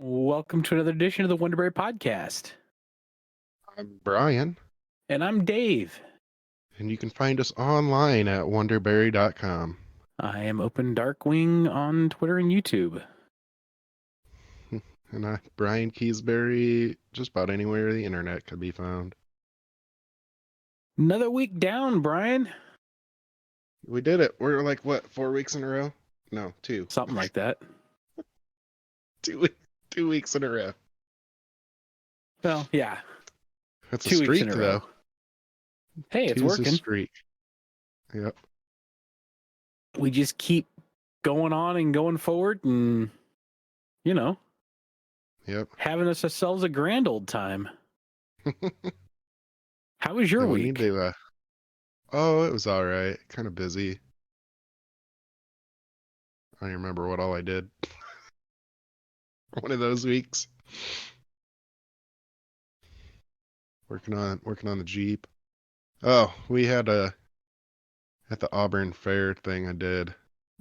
Welcome to another edition of the Wonderbury podcast. I'm Brian, And I'm Dave. and you can find us online at wonderbury.com. I am Open Darkwing on Twitter and YouTube. And Brian Keesbury, just about anywhere the internet could be found. Another week down, Brian. We did it. We're like, what, 4 weeks in a row? No, 2. Something like that. 2 weeks in a row. Well, yeah. That's 2 a weeks streak, in a row. though. Hey, it's 2's working. a streak. Yep. We just keep going on and going forward and, Yep. having ourselves a grand old time. How was your Yeah, we week? need to, oh, it was all right. Kind of busy. I don't remember what all I did. One of those weeks. Working on the Jeep. Oh, we had at the Auburn Fair thing I did.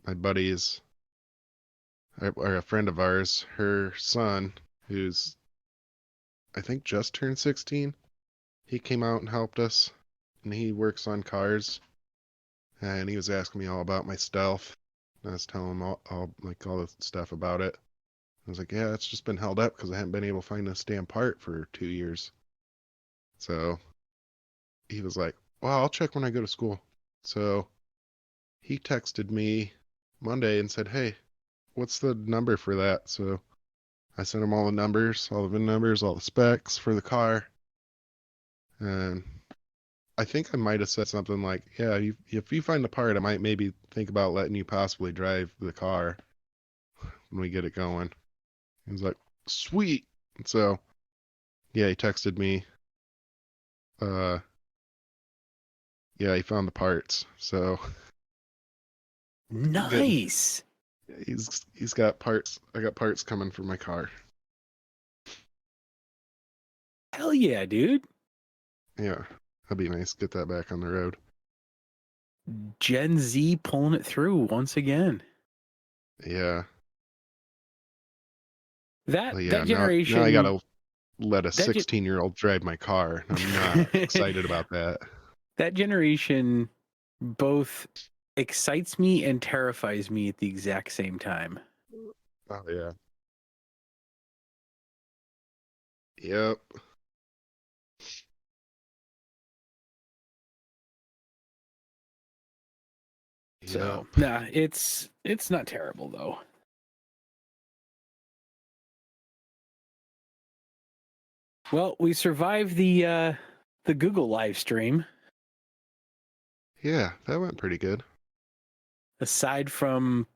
My buddies, or a friend of ours, her son, who's I think just turned 16, he came out and helped us, and he works on cars, and he was asking me all about my stealth. I was telling him all the stuff about it. I was like, yeah, it's just been held up because I haven't been able to find this damn part for 2 years. So he was like, well, I'll check when I go to school. So he texted me Monday and said, hey, what's the number for that? So I sent him all the numbers, all the VIN numbers, all the specs for the car. And I think I might have said something like, yeah, if you find the part, I might maybe think about letting you possibly drive the car when we get it going. He was like, sweet. And so, yeah, he texted me. Yeah, he found the parts. So Nice. he's got parts. I got parts coming for my car. Hell yeah, dude. Yeah, that'd be nice. Get that back on the road. Gen Z pulling it through once again. Yeah. That Yeah, generation. now I gotta let a 16-year-old drive my car. I'm not excited about that. That generation both excites me and terrifies me at the exact same time. Oh yeah. Yep. So, nah, it's not terrible though. Well, we survived the Google live stream. Yeah, that went pretty good. Aside from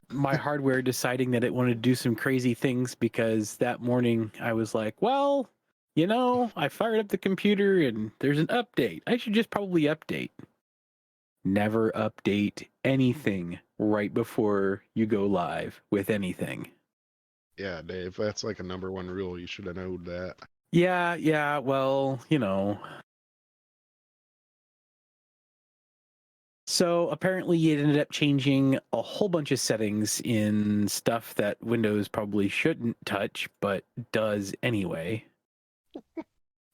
my hardware deciding that it wanted to do some crazy things, because that morning I was like, well, I fired up the computer and there's an update. I should just probably update. Never update anything right before you go live with anything. Yeah, Dave, that's like a number one rule. You should have known that. Yeah, well, So apparently it ended up changing a whole bunch of settings in stuff that Windows probably shouldn't touch, but does anyway.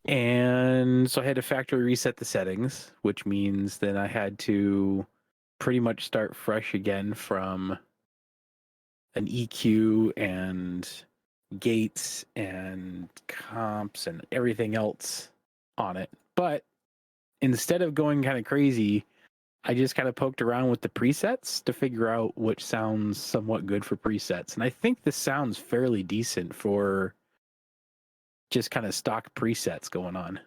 And so I had to factory reset the settings, which means that I had to pretty much start fresh again from an EQ and gates and comps and everything else on it. But instead of going kind of crazy, I just kind of poked around with the presets to figure out which sounds somewhat good for presets. And I think this sounds fairly decent for just kind of stock presets going on.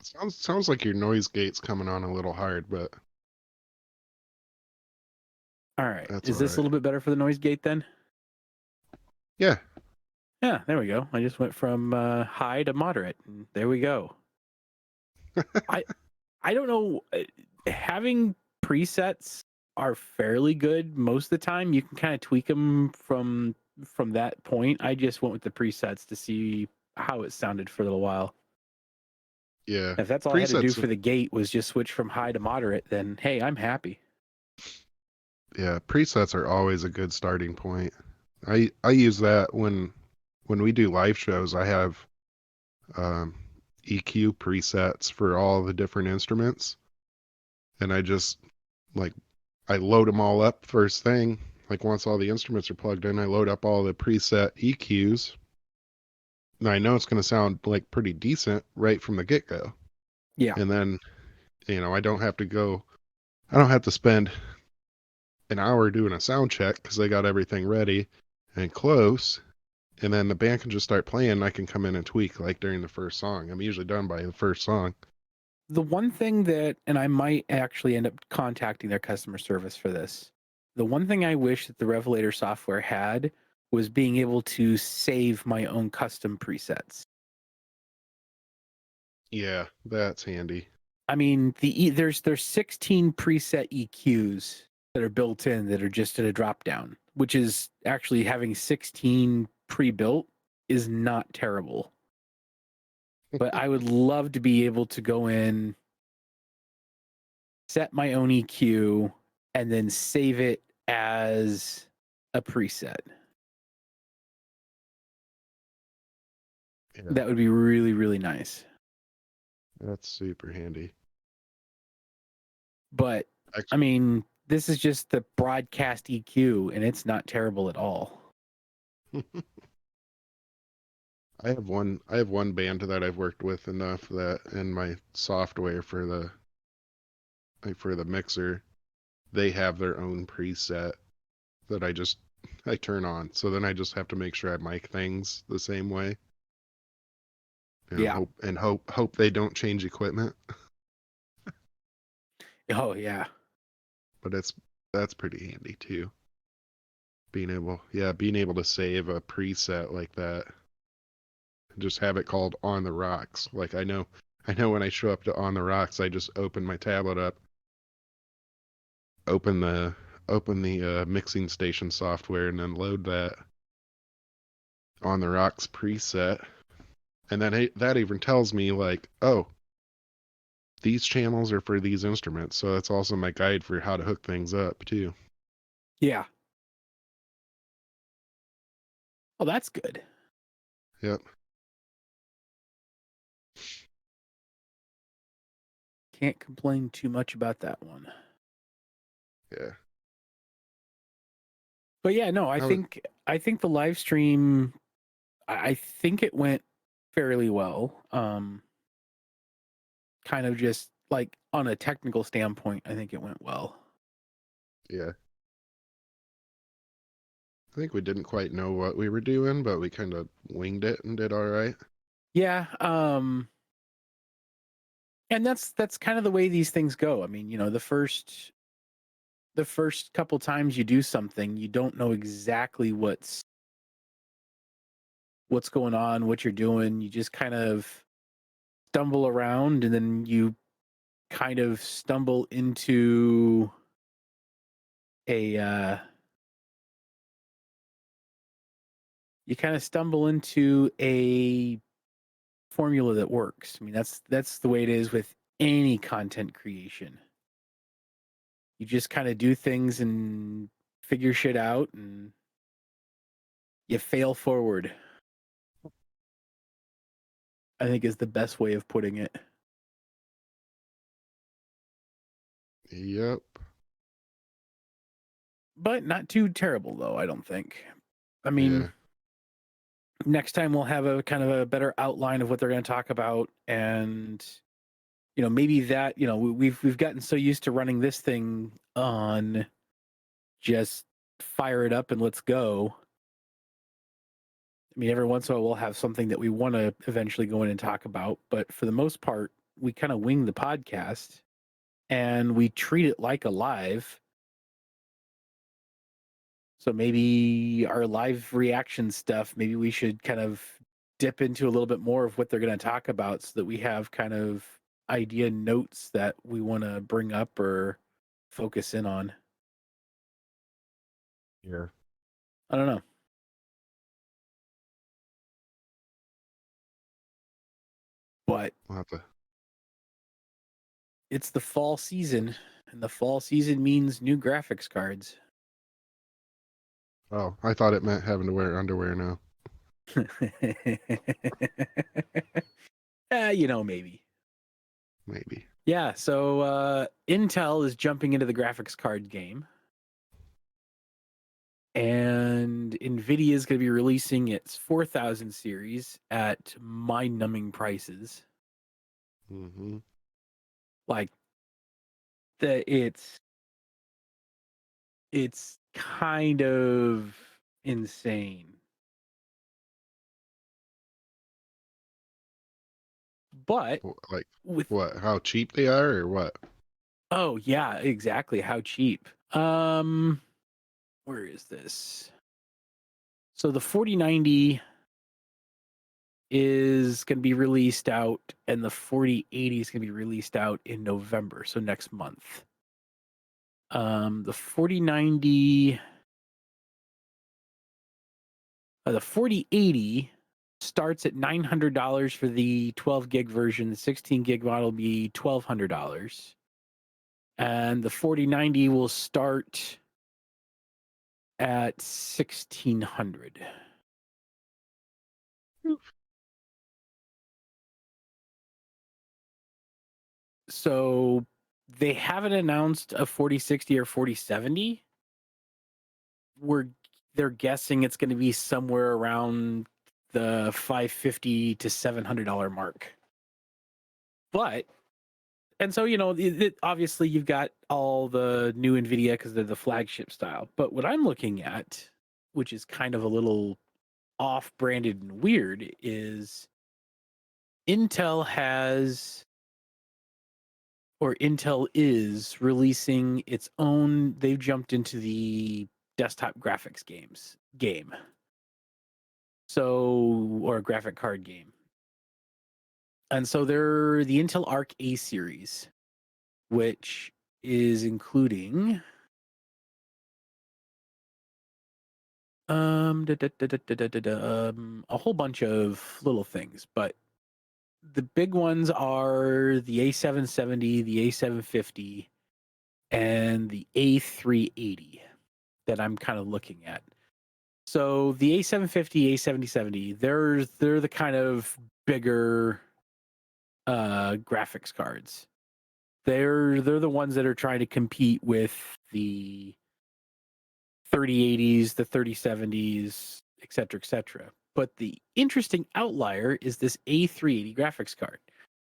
Sounds like your noise gate's coming on a little hard, but all right. That's Is this a little bit better for the noise gate then? Yeah. Yeah, there we go. I just went from high to moderate. And there we go. I don't know. Having presets are fairly good most of the time. You can kind of tweak them from that point. I just went with the presets to see how it sounded for a little while. Yeah. If that's all I had to do for the gate was just switch from high to moderate, then hey, I'm happy. Yeah, presets are always a good starting point. I use that when we do live shows. I have um, EQ presets for all the different instruments, and I just like I load them all up first thing. Like once all the instruments are plugged in, I load up all the preset EQs. And I know it's going to sound like pretty decent right from the get-go. Yeah. And then, I don't have to I don't have to spend an hour doing a sound check because they got everything ready and close. And then the band can just start playing. And I can come in and tweak like during the first song. I'm usually done by the first song. The one thing that, and I might actually end up contacting their customer service for this. The one thing I wish that the Revelator software had was being able to save my own custom presets. Yeah, that's handy. I mean, there's 16 preset EQs that are built in that are just in a drop down, which is actually having 16 pre-built is not terrible. But I would love to be able to go in, set my own EQ, and then save it as a preset. Yeah, That would be really, really nice. that's super handy. But I Actually, mean, this is just the broadcast EQ, and it's not terrible at all. I have one band that I've worked with enough that in my software for the mixer, they have their own preset that I turn on. So then I just have to make sure I mic things the same way. Yeah. Hope they don't change equipment. Oh, yeah. But that's pretty handy too. Being able to save a preset like that. Just have it called On the Rocks. Like I know when I show up to On the Rocks, I just open my tablet up, open the mixing station software, and then load that On the Rocks preset. And then that even tells me like, oh, these channels are for these instruments. So that's also my guide for how to hook things up too. Yeah. Oh, that's good. Yep. Can't complain too much about that one. Yeah. But yeah, no, How I think the live stream, I think it went fairly well. Kind of just like on a technical standpoint, I think it went well. yeah. I think we didn't quite know what we were doing, but we kind of winged it and did all right. Yeah, and that's kind of the way these things go. I mean, the first couple times you do something, you don't know exactly what's going on, what you're doing. You just kind of stumble around, and then you kind of stumble into a you kind of stumble into a formula that works. I mean, that's the way it is with any content creation. You just kind of do things and figure shit out, and you fail forward. I think is the best way of putting it. Yep. But not too terrible though, I don't think. I mean, Yeah. next time we'll have a kind of a better outline of what they're going to talk about, and maybe that we've gotten so used to running this thing on just fire it up and let's go. I mean, every once in a while we'll have something that we want to eventually go in and talk about, but for the most part, we kind of wing the podcast and we treat it like a live. So maybe our live reaction stuff, maybe we should kind of dip into a little bit more of what they're going to talk about so that we have kind of idea notes that we want to bring up or focus in on. Yeah. I don't know. But We'll have to. it's the fall season, and the fall season means new graphics cards. Oh, I thought it meant having to wear underwear now. Maybe. Maybe. Yeah, so Intel is jumping into the graphics card game. And NVIDIA is going to be releasing its 4000 series at mind-numbing prices. Mm-hmm. Like it's kind of insane. But Like with what? How cheap they are, or what? oh yeah, exactly. How cheap. Where is this? So the 4090 is going to be released out, and the 4080 is going to be released out in November, so next month. The 4090, the 4080 starts at $900 for the 12 gig version. The 16 gig model will be $1,200, and the 4090 will start at 1,600. So they haven't announced a 4060 or 4070. We're they're guessing it's going to be somewhere around the $550 to $700 mark. But and so obviously you've got all the new NVIDIA because they're the flagship style. But what I'm looking at, which is kind of a little off-branded and weird, is Intel has or Intel is releasing its own. They've jumped into the desktop graphics game. So, or a graphic card game. And so they're the Intel Arc A series, which is including a whole bunch of little things, but the big ones are the A770, the A750, and the A380 that I'm kind of looking at. So the A750, A770, they're the kind of bigger graphics cards. They're the ones that are trying to compete with the 3080s, the 3070s, et cetera, et cetera. But the interesting outlier is this A380 graphics card.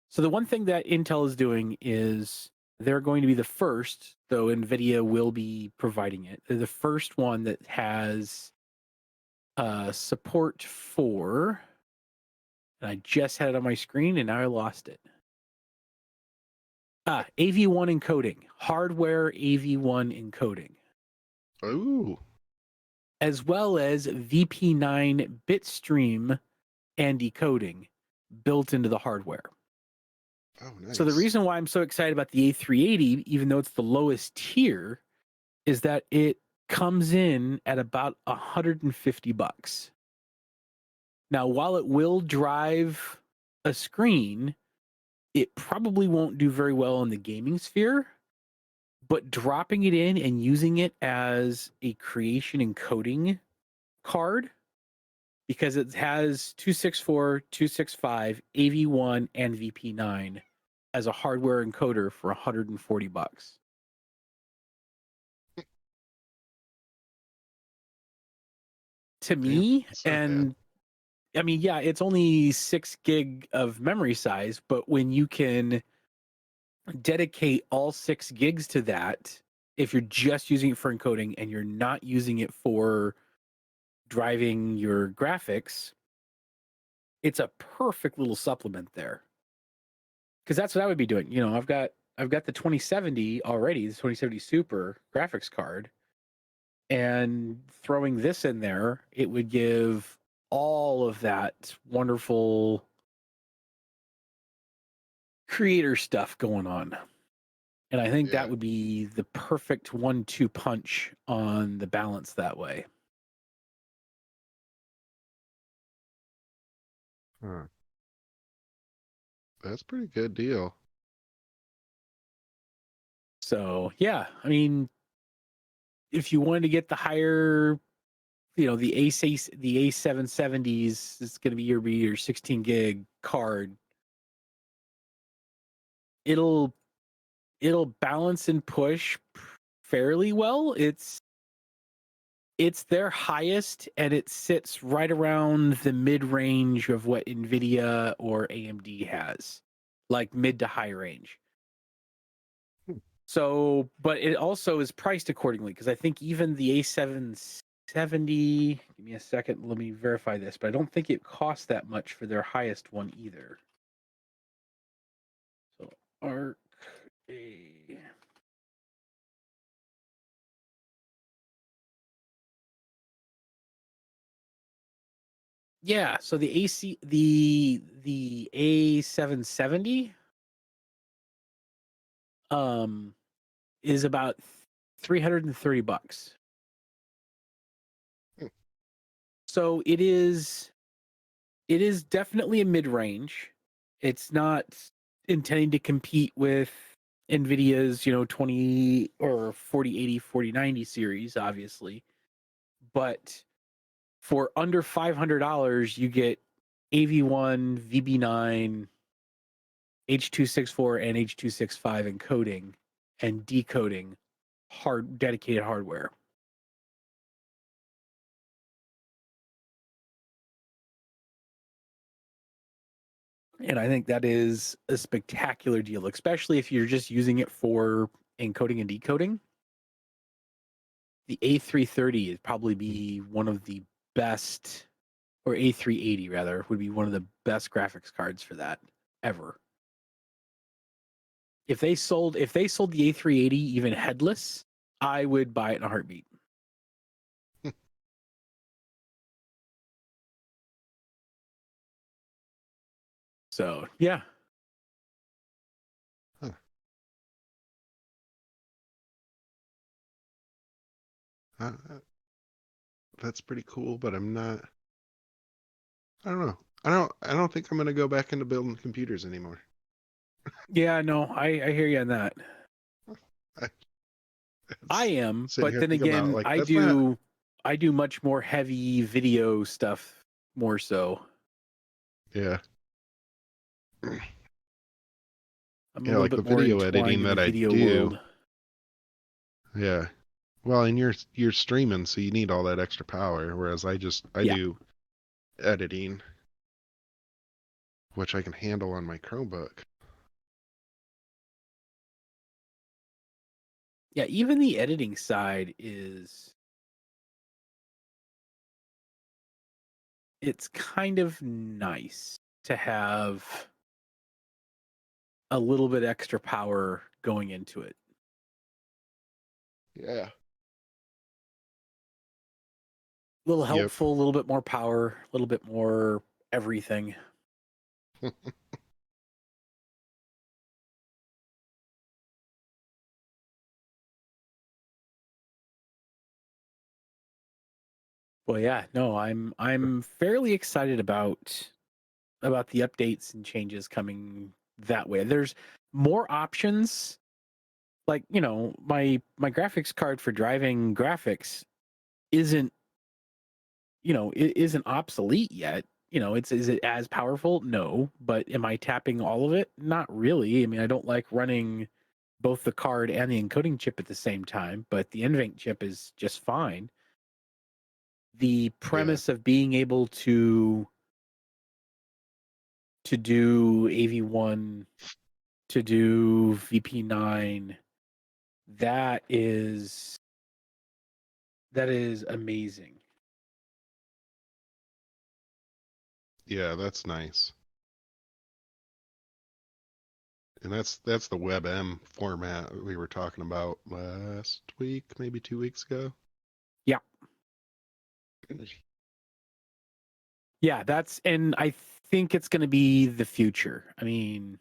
So the one thing that Intel is doing is they're going to be the first, though NVIDIA will be providing it. They're the first one that has support for, and I just had it on my screen and now I lost it. AV1 encoding, hardware AV1 encoding, Ooh. as well as VP9 bitstream and decoding built into the hardware. Oh, So the nice. reason why I'm so excited about the A380, even though it's the lowest tier, is that it comes in at about $150. Now, while it will drive a screen, it probably won't do very well in the gaming sphere, but dropping it in and using it as a creation encoding card, because it has 264, 265, AV1, and VP9 as a hardware encoder for $140. To Damn, me, that's not bad. and I mean, yeah, it's only 6 gig of memory size, but when you can dedicate all 6 gigs to that, if you're just using it for encoding and you're not using it for driving your graphics, it's a perfect little supplement there. Because that's what I would be doing. I've got the 2070 already, the 2070 Super graphics card, and throwing this in there, it would give all of that wonderful creator stuff going on. And I think that Yeah. would be the perfect 1-2 punch on the balance that way. Huh. That's a pretty good deal. So, yeah, I mean, if you wanted to get the higher the A770s is going to be your 16 gig card. It'll balance and push fairly well. It's their highest, and it sits right around the mid range of what Nvidia or AMD has, like mid to high range. So, but it also is priced accordingly, because I think even the A770, give me a second, let me verify this, but I don't think it costs that much for their highest one either. So, Arc A. Yeah, so the A770 is about $330. Hmm. So it is definitely a mid-range. It's not intending to compete with Nvidia's, 20 or 4080, 4090 series, obviously. But for under $500, you get AV1, VB9, H.264 and H.265 encoding and decoding dedicated hardware. And I think that is a spectacular deal, especially if you're just using it for encoding and decoding. The A330 would probably be one of the best, or A380 rather, would be one of the best graphics cards for that ever. If they sold the A380 even headless, I would buy it in a heartbeat. So, yeah. Huh. That's pretty cool, but I'm not. I don't know. I don't think I'm gonna go back into building computers anymore. Yeah, no, I hear you on that. I, I it's am, sitting but here then thinking about again, like that's not. I do much more heavy video stuff more so. Yeah. I'm a Yeah, little like the bit more video entwined editing in the that I video do. world. Yeah. Well, and you're streaming, so you need all that extra power. Whereas I Yeah. do editing, which I can handle on my Chromebook. Yeah, even the editing side it's kind of nice to have a little bit extra power going into it. Yeah. A little Yep. helpful, a little bit more power, a little bit more everything. Well, yeah, no, I'm fairly excited about the updates and changes coming that way. There's more options. Like, my graphics card for driving graphics isn't, it isn't obsolete yet. Is it as powerful? No, but am I tapping all of it? Not really. I mean, I don't like running both the card and the encoding chip at the same time, but the NVENC chip is just fine. The Yeah. premise of being able to do AV1, to do VP9, that is amazing. Yeah, that's nice. And that's the WebM format we were talking about last week, maybe 2 weeks ago. Yeah. Yeah, and I think it's going to be the future. I mean,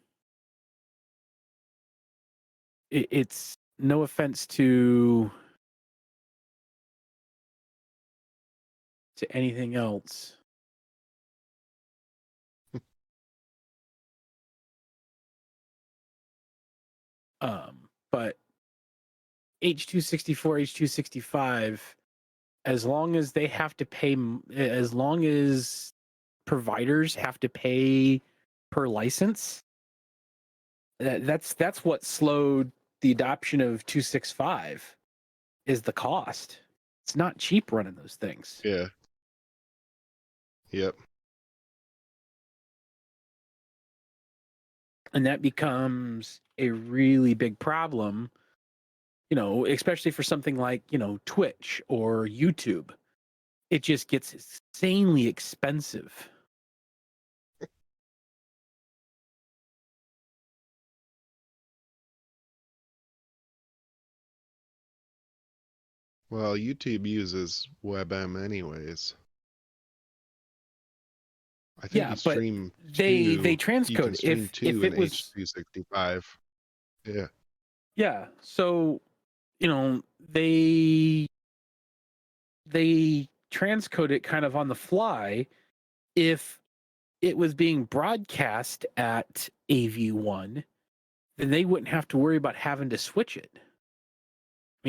it's no offense to anything else. But H.264, H.265, as long as they have to pay, as long as providers have to pay per license, that's what slowed the adoption of 265 is the cost. It's not cheap running those things. Yeah. Yep. And that becomes a really big problem, especially for something like, Twitch or YouTube. It just gets insanely expensive. Well, YouTube uses WebM anyways. I think Yeah, you but stream they two. You can transcode. stream If two in it was, H.265. Yeah. yeah, so they transcode it kind of on the fly. If it was being broadcast at AV1, then they wouldn't have to worry about having to switch it. I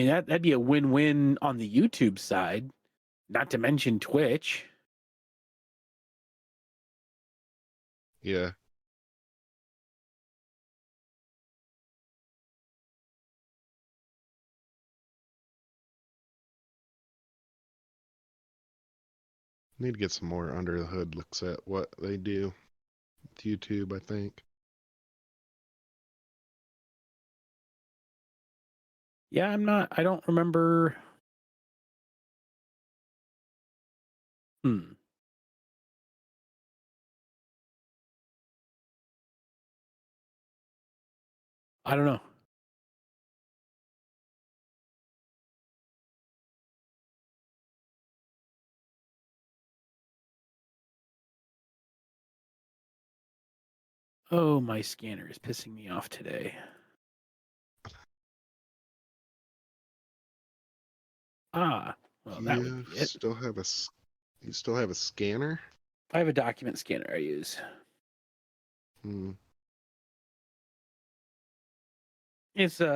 mean, that'd be a win-win on the YouTube side, not to mention Twitch. Yeah. Need to get some more under the hood looks at what they do with YouTube, I think. Yeah, I don't remember. Hmm. I don't know. Oh, my scanner is pissing me off today. Ah, well, that would be it. You still have a scanner? I have a document scanner I use. Hmm. It's one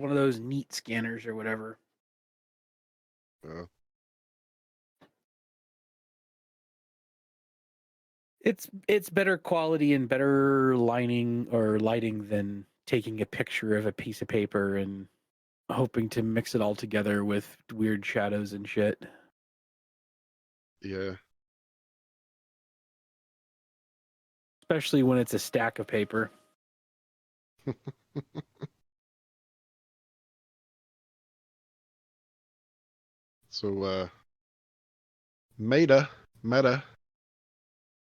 of those neat scanners or whatever. Oh, It's better quality and better lining or lighting than taking a picture of a piece of paper and hoping to mix it all together with weird shadows and shit. yeah. Especially when it's a stack of paper. So, Meta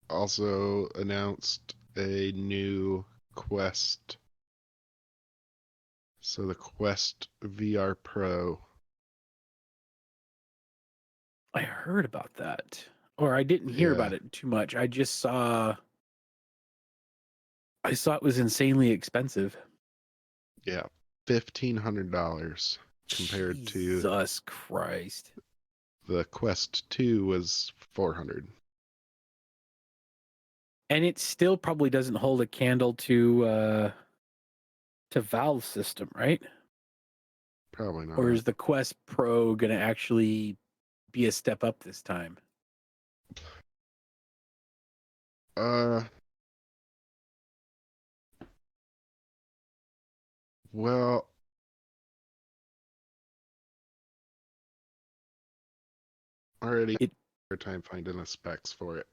also announced a new Quest. So the Quest VR Pro. I heard about that. Or I didn't hear Yeah. about it too much. I saw it was insanely expensive. Yeah. $1,500 compared to Jesus Christ. the Quest 2 was 400. And it still probably doesn't hold a candle to Valve's system, right? Probably Or not. is the Quest Pro going to actually be a step up this time? Uh, well, already It hard time finding the specs for it.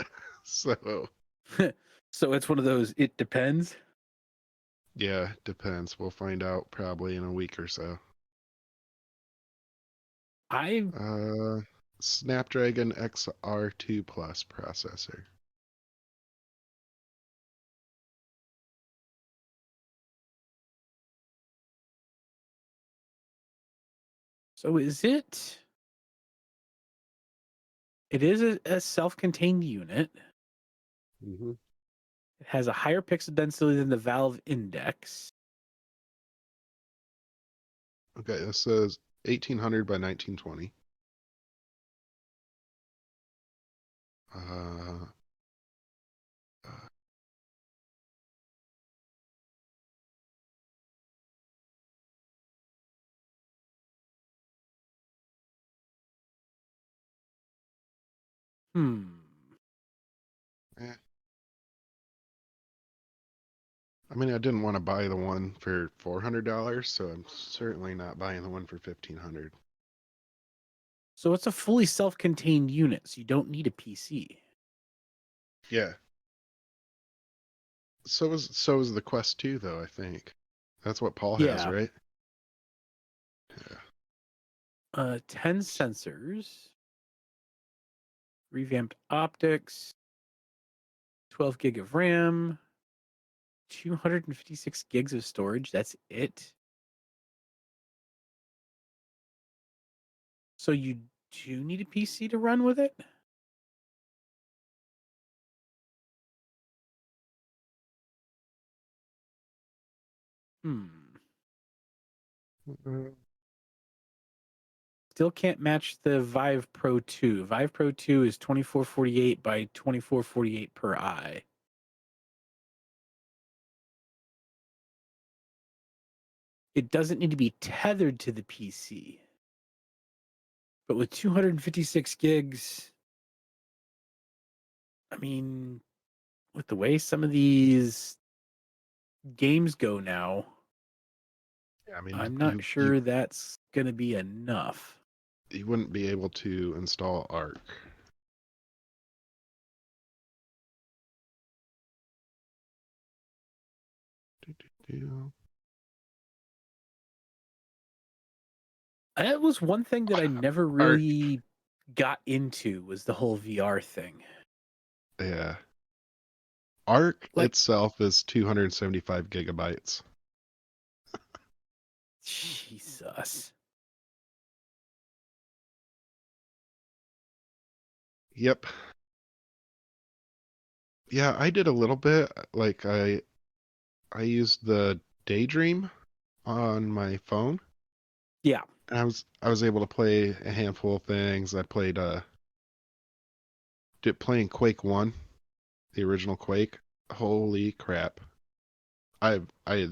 So, so it's one of those it depends. yeah, depends. We'll find out probably in a week or so. I Uh, Snapdragon XR2 Plus processor. so is it it is a self-contained unit. Mm-hmm. It has a higher pixel density than the Valve Index. Okay, this says 1800 by 1920. Uh, uh, Hmm. Eh. I mean, I didn't want to buy the one for $400, so I'm certainly not buying the one for 1,500. So it's a fully self-contained unit, so you don't need a PC. Yeah. So is the Quest 2 though, I think. That's what Paul has, Yeah. right? Yeah. 10 sensors, revamped optics, 12 gig of RAM, 256 gigs of storage. That's it. So you do need a PC to run with it? Hmm. Uh, Still can't match the Vive Pro 2. Vive Pro 2 is 2448 by 2448 per eye. It doesn't need to be tethered to the PC. But with 256 gigs, I mean, with the way some of these games go now, yeah, I mean, I'm not you sure that's going to be enough. you wouldn't be able to install Arc. Do. That was one thing that I never Arc, really got into was the whole VR thing. yeah. Arc Like, itself is 275 gigabytes. Jesus. Yep. Yeah, I did a little bit. Like I used the Daydream on my phone, Yeah. and I was able to play a handful of things. I played playing Quake 1, the original Quake. Holy crap. I I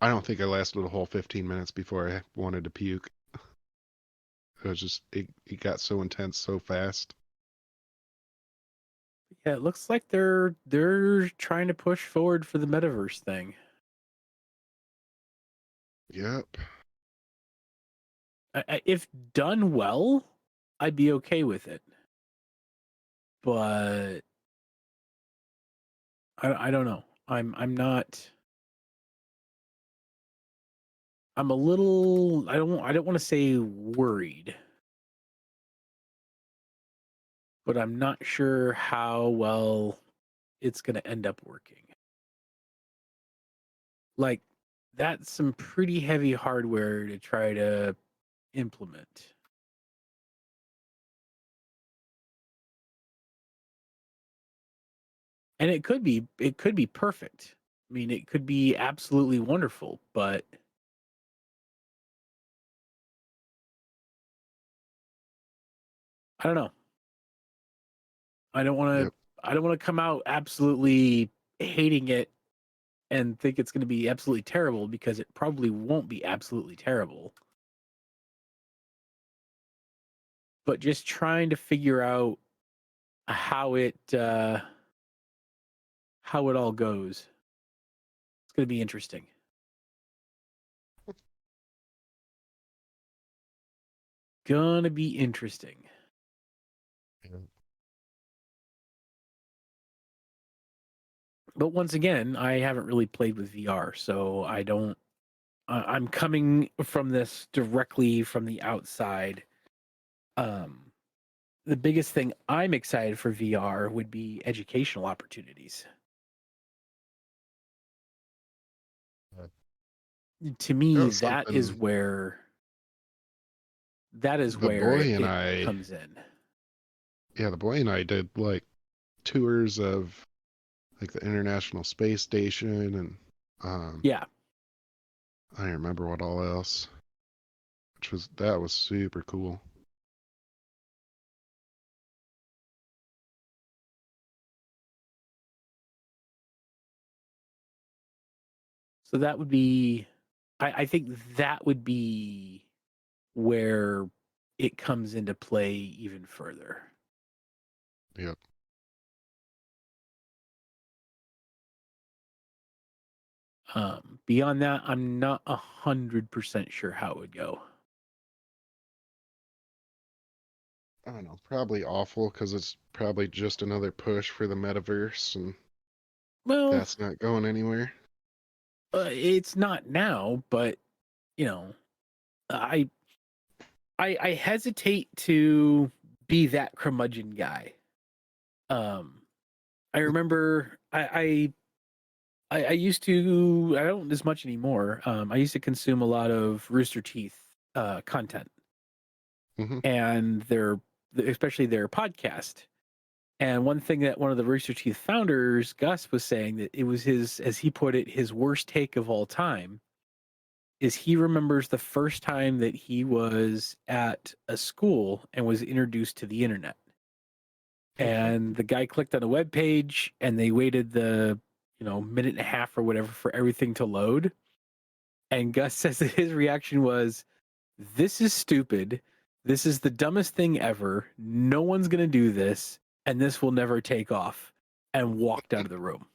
I don't think I lasted a whole 15 minutes before I wanted to puke. It was just it got so intense so fast. Yeah, it looks like they're trying to push forward for the metaverse thing. Yep. If done well, I'd be okay with it. But I don't know. I'm not. I'm a little. I don't want to say worried, but I'm not sure how well it's going to end up working. Like that's some pretty heavy hardware to try to implement. And it could be perfect. I mean, it could be absolutely wonderful, but I don't know. I don't want to Yep. I don't want to come out absolutely hating it and think it's going to be absolutely terrible because it probably won't be absolutely terrible. But just trying to figure out how it all goes. It's going to be interesting. Gonna be interesting. Yep. But once again, I haven't really played with VR, so I don't. I'm coming from this directly from the outside. Um, the biggest thing I'm excited for VR would be educational opportunities. To That me, was something that is the where boy and it I, comes in. yeah, the boy and I did like tours of like the International Space Station and Yeah. I don't remember what all else, that was super cool. So that would be, I think that would be where it comes into play even further. Yep. Beyond that, I'm not 100% sure how it would go. I don't know. Probably awful because it's probably just another push for the metaverse, and Well, that's not going anywhere. it's not now, but you know, I I hesitate to be that curmudgeon guy. Um, I remember I used to, I don't as much anymore. I used to consume a lot of Rooster Teeth content Hmm. and especially their podcast. And one thing that one of the Rooster Teeth founders, Gus, was saying that it was his, as he put it, his worst take of all time is he remembers the first time that he was at a school and was introduced to the internet. And the guy clicked on a web page and they waited the, minute and a half or whatever for everything to load. And Gus says that his reaction was, "This is stupid. This is the dumbest thing ever. No one's going to do this, and this will never take off." And walked out of the room.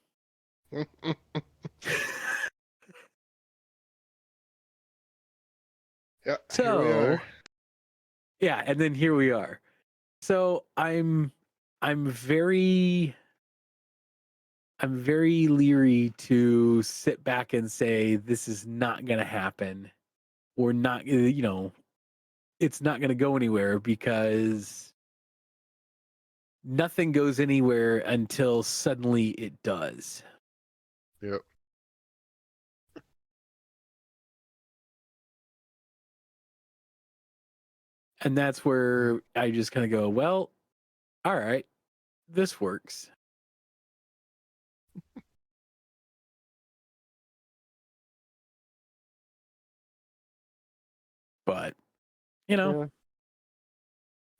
Yeah, here we So, are. yeah, and then here we are. So I'm very leery to sit back and say this is not going to happen or not, it's not going to go anywhere because nothing goes anywhere until suddenly it does. Yep. And that's where I just kind of go, well, all right, this works. But, Yeah. I don't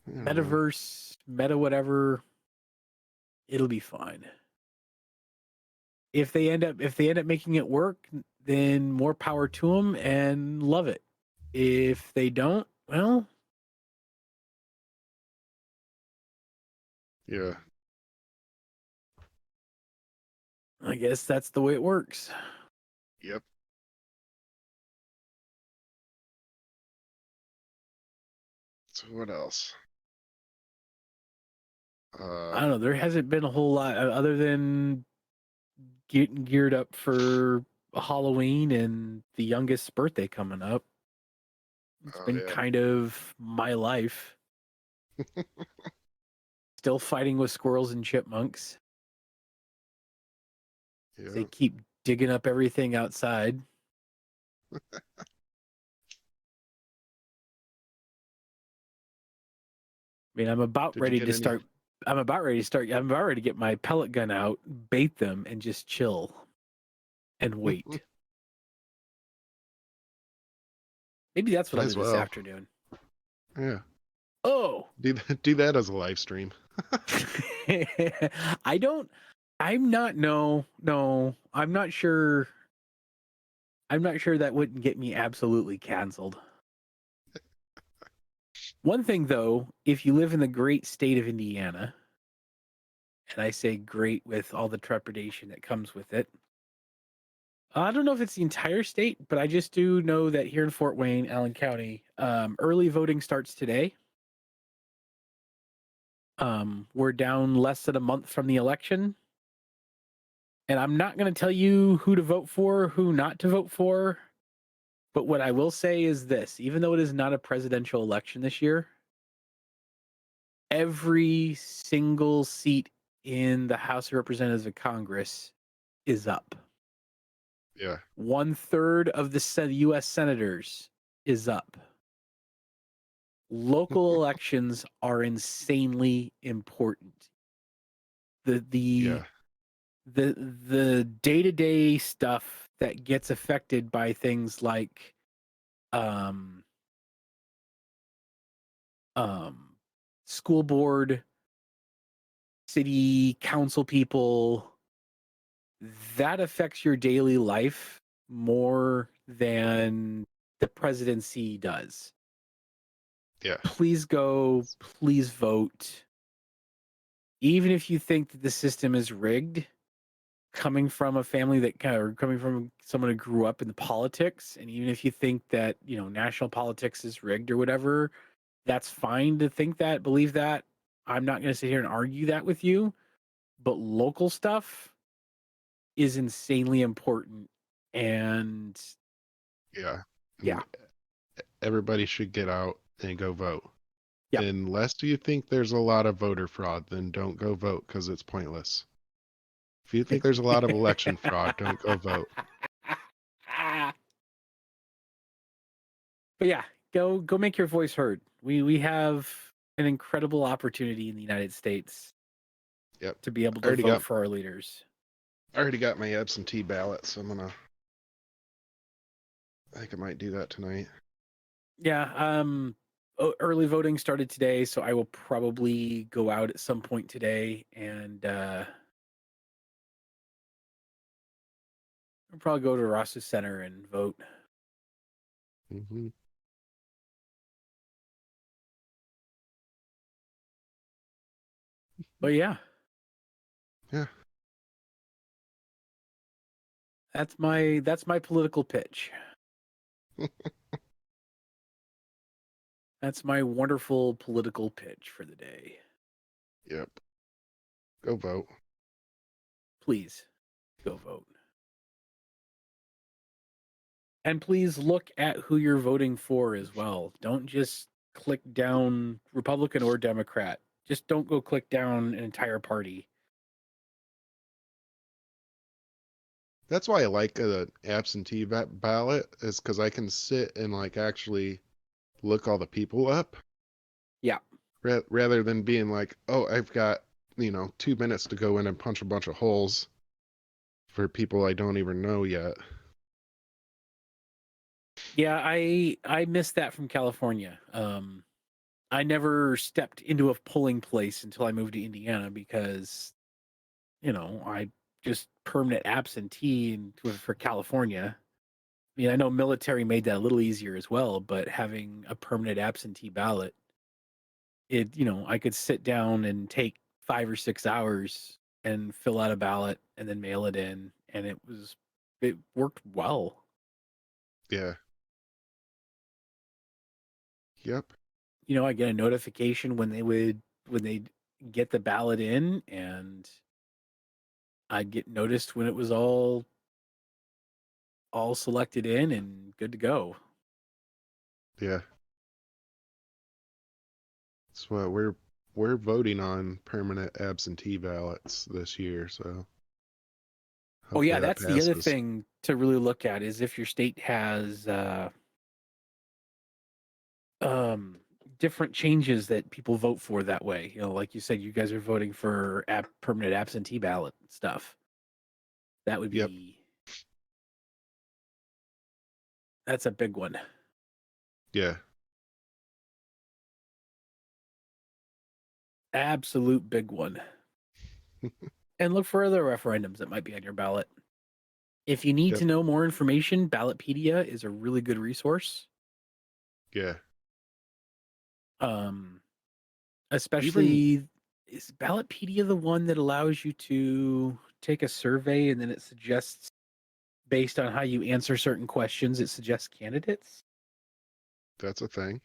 know. metaverse, meta whatever, it'll be fine. If they end up making it work, then more power to them and love it. If they don't, well, Yeah. I guess that's the way it works. Yep. So what else? I don't know. There hasn't been a whole lot other than getting geared up for Halloween and the youngest's birthday coming up. It's Oh been yeah. kind of my life. Still fighting with squirrels and chipmunks. They Yeah. keep digging up everything outside. I mean, I'm about Did you ready get to any? start. I'm about ready to get my pellet gun out, bait them, and just chill and wait. Maybe that's what Might I'll do as this well. afternoon. Yeah. Oh, Do that as a live stream. I don't. I'm not. No, no. I'm not sure. I'm not sure that wouldn't get me absolutely canceled. One thing, though, if you live in the great state of Indiana, and I say great with all the trepidation that comes with it, I don't know if it's the entire state, but I just do know that here in Fort Wayne, Allen County, early voting starts today. We're down less than a month from the election. And I'm not going to tell you who to vote for, who not to vote for. But what I will say is this, even though it is not a presidential election this year, every single seat in the House of Representatives of Congress is up. Yeah. 1/3 of the U.S. senators is up. Local elections are insanely important. The the Yeah. the day-to-day stuff that gets affected by things like um um school board, city council people, that affects your daily life more than the presidency does. Yeah. Please go, please vote. even if you think that the system is rigged, coming from a family that or coming from someone who grew up in the politics, and even if you think that, national politics is rigged or whatever, that's fine to think that, believe that. I'm not going to sit here and argue that with you, but local stuff is insanely important. And Yeah. yeah, And everybody should get out and go vote. yep. Unless you think there's a lot of voter fraud, then don't go vote because it's pointless. If you think there's a lot of election fraud, don't go vote. But yeah, go make your voice heard. We have an incredible opportunity in the United States Yep. to be able I to already vote got for our leaders. I already got my absentee ballot, so I think I might do that tonight. Yeah, early voting started today, so I will probably go out at some point today and I'll probably go to Ross's Center and vote. Hmm. But yeah, Yeah. that's my political pitch. That's my wonderful political pitch for the day. Yep. Go vote. Please go vote. And please look at who you're voting for as well. Don't just click down Republican or Democrat. Just don't go click down an entire party. That's why I like an absentee ballot, is because I can sit and actually look all the people up Yeah. rather than being like, oh, I've got 2 minutes to go in and punch a bunch of holes for people I don't even know yet. Yeah, I missed that from California. I never stepped into a polling place until I moved to Indiana because, I just permanent absentee for California. I mean, I know military made that a little easier as well, but having a permanent absentee ballot, I could sit down and take 5 or 6 hours and fill out a ballot and then mail it in, and it worked well. Yeah. Yep. I get a notification when they get the ballot in, and I'd get noticed when it was all selected in and good to go. Yeah. That's what we're voting on permanent absentee ballots this year, so Oh yeah, hopefully that that's the other passes. thing to really look at is if your state has um different changes that people vote for that way. Like you said, you guys are voting for permanent absentee ballot stuff. That would Yep. be that's a big one. Yeah. Absolute big one. And look for other referendums that might be on your ballot. If you need Yep. to know more information, Ballotpedia is a really good resource. Yeah. Um, Even especially, is Ballotpedia the one that allows you to take a survey and then it suggests, based on how you answer certain questions, it suggests candidates? that's a thing.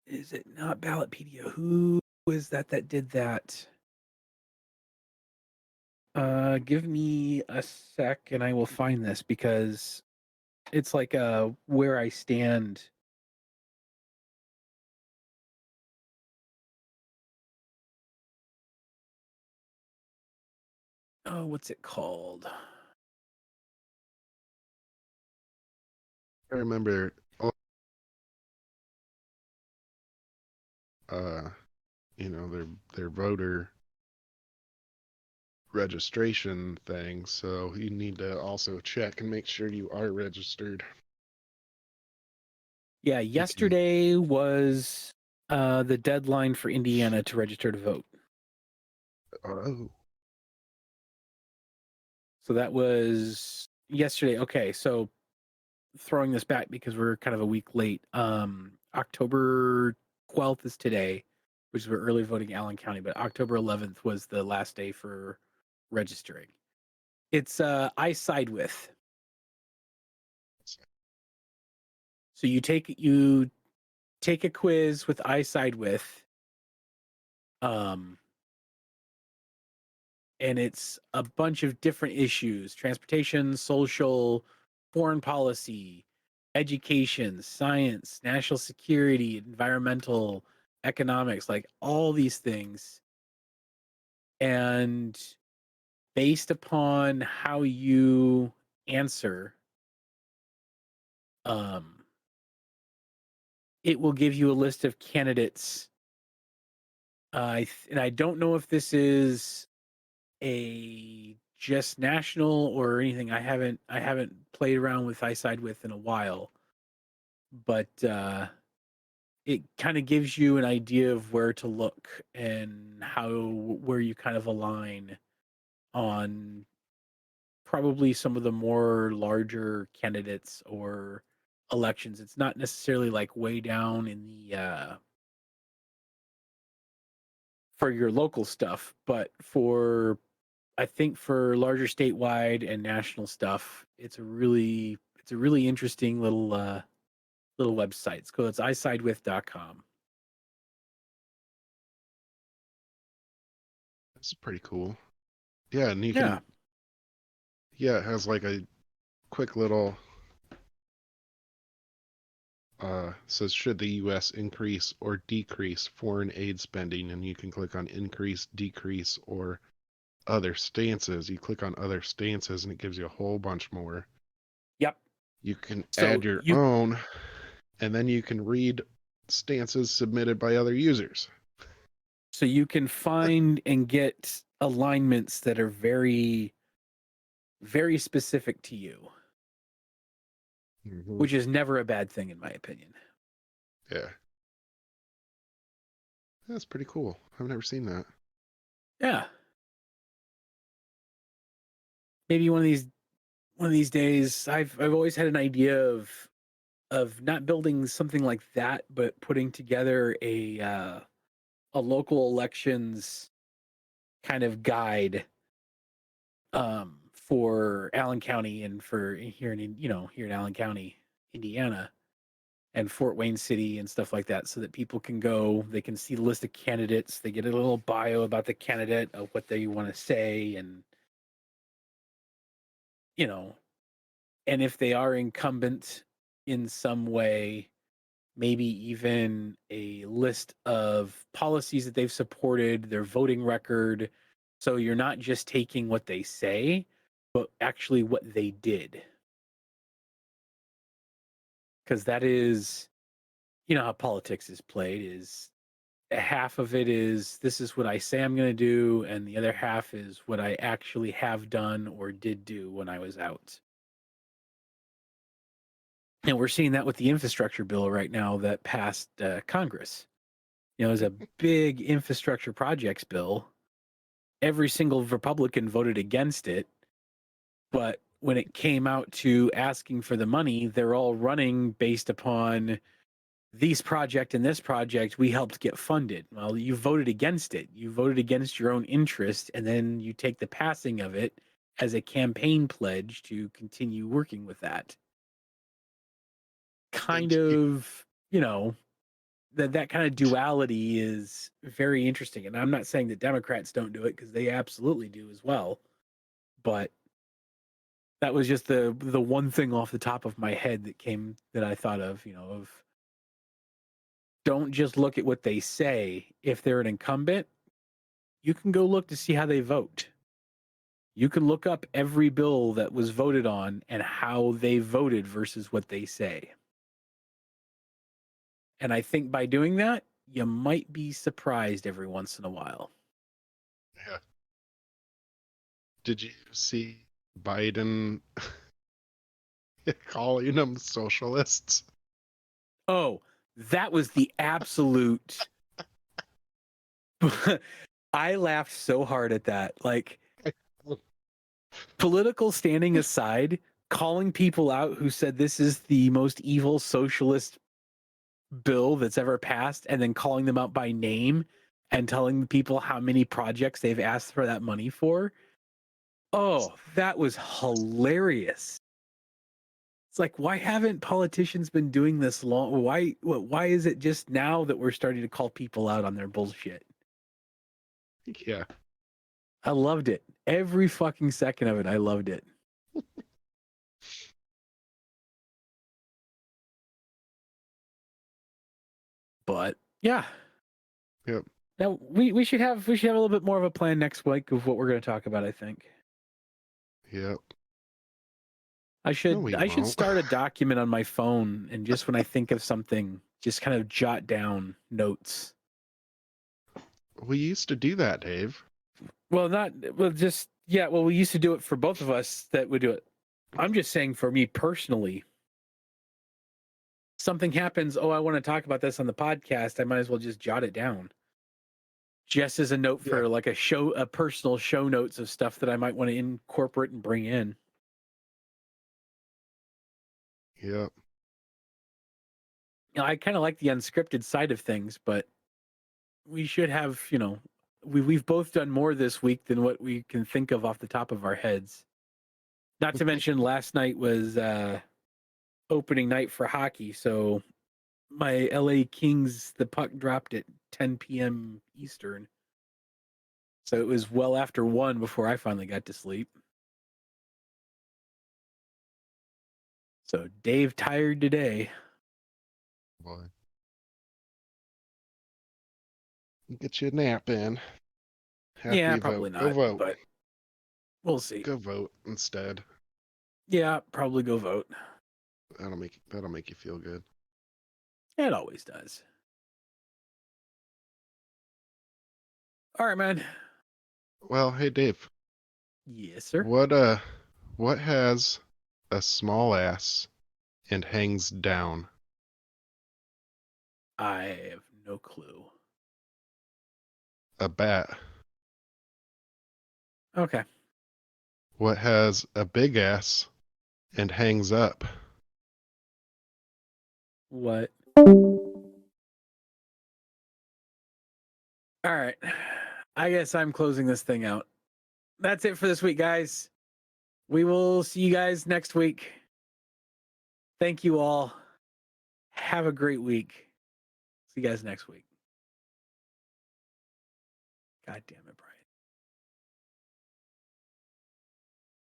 Is it not Ballotpedia? Who is that did that? Give me a sec and I will find this because it's like where I stand. Oh, what's it called? I remember uh their voter registration thing, so you need to also check and make sure you are registered. Yeah, You can yesterday was the deadline for Indiana to register to vote. oh So that was yesterday. Okay, so throwing this back because we're kind of a week late. October 12th is today, which is early voting in Allen County, but October 11th was the last day for registering. It's I side with. So you take a quiz with I side with, and it's a bunch of different issues: transportation, social, foreign policy, education, science, national security, environmental, economics, like all these things. And based upon how you answer, it will give you a list of candidates. And I don't know if this is a just national or anything. I haven't played around with iSide with in a while, but it kind of gives you an idea of where to look and where you kind of align on probably some of the more larger candidates or elections. It's not necessarily like way down in the for your local stuff, but I think for larger statewide and national stuff, it's a really interesting little website. It's isidewith.com. That's pretty cool. Yeah, and you Yeah. can. Yeah, it has like a quick little. Says should the U.S. increase or decrease foreign aid spending, and you can click on increase, decrease, or other stances. You click on other stances, and it gives you a whole bunch more. Yep. You can So add your own, and then you can read stances submitted by other users. So you can find and get alignments that are very, very specific to you, Mm-hmm. which is never a bad thing, in my opinion. Yeah. That's pretty cool. I've never seen that. Yeah. Maybe one of these days. I've always had an idea of not building something like that, but putting together a local elections kind of guide for Allen County and for here in Allen County, Indiana, and Fort Wayne City and stuff like that, so that people can go, they can see the list of candidates, they get a little bio about the candidate of what they want to say, and you know, and if they are incumbent in some way, maybe even a list of policies that they've supported, their voting record. So you're not just taking what they say, but actually what they did. Because that is, how politics is played is half of it is this is what I say I'm going to do, and the other half is what I actually have done or did do when I was out. And we're seeing that with the infrastructure bill right now that passed Congress. There's a big infrastructure projects bill. Every single Republican voted against it. But when it came out to asking for the money, they're all running based upon these project and this project we helped get funded. Well, you voted against it. You voted against your own interest, and then you take the passing of it as a campaign pledge to continue working with that. Kind of, that kind of duality is very interesting. And I'm not saying that Democrats don't do it, because they absolutely do as well. But that was just the one thing off the top of my head that I thought of, of don't just look at what they say. If they're an incumbent, you can go look to see how they vote. You can look up every bill that was voted on and how they voted versus what they say. And I think by doing that, you might be surprised every once in a while. Yeah. Did you see Biden calling them socialists? Oh, that was the absolute. I laughed so hard at that. Like, political standing aside, calling people out who said this is the most evil socialist bill that's ever passed, and then calling them out by name and telling people how many projects they've asked for that money for. Oh, that was hilarious. It's like, why haven't politicians been doing this long? Why is it just now that we're starting to call people out on their bullshit? Yeah. I loved it. Every fucking second of it, I loved it. But yeah. Yep. Now we should have a little bit more of a plan next week of what we're going to talk about, I think. Yep. I No, we should won't. start a document on my phone, and just when I think of something, just kind of jot down notes. We used to do that, Dave. Well, we used to do it for both of us that would do it. I'm just saying for me personally, something happens, oh, I want to talk about this on the podcast, I might as well just jot it down. Just as a note for Yeah. like a personal show notes of stuff that I might want to incorporate and bring in. Yep. You know, I kind of like the unscripted side of things, but we should have, we've both done more this week than what we can think of off the top of our heads. Not to mention last night was opening night for hockey, so my LA Kings, the puck dropped at 10 p.m. Eastern. So it was well after 1 before I finally got to sleep. So Dave tired today. Boy. Get you a nap in. After Yeah, you probably vote. Go not, vote. but we'll see. Go vote instead. Yeah, probably go vote. That'll make you feel good. It always does. All right, man. Well, hey Dave. Yes, sir. What has a small ass and hangs down? I have no clue. A bat. Okay. What has a big ass and hangs up? What? All right. I guess I'm closing this thing out. That's it for this week, guys. We will see you guys next week. Thank you all. Have a great week. See you guys next week. God damn it.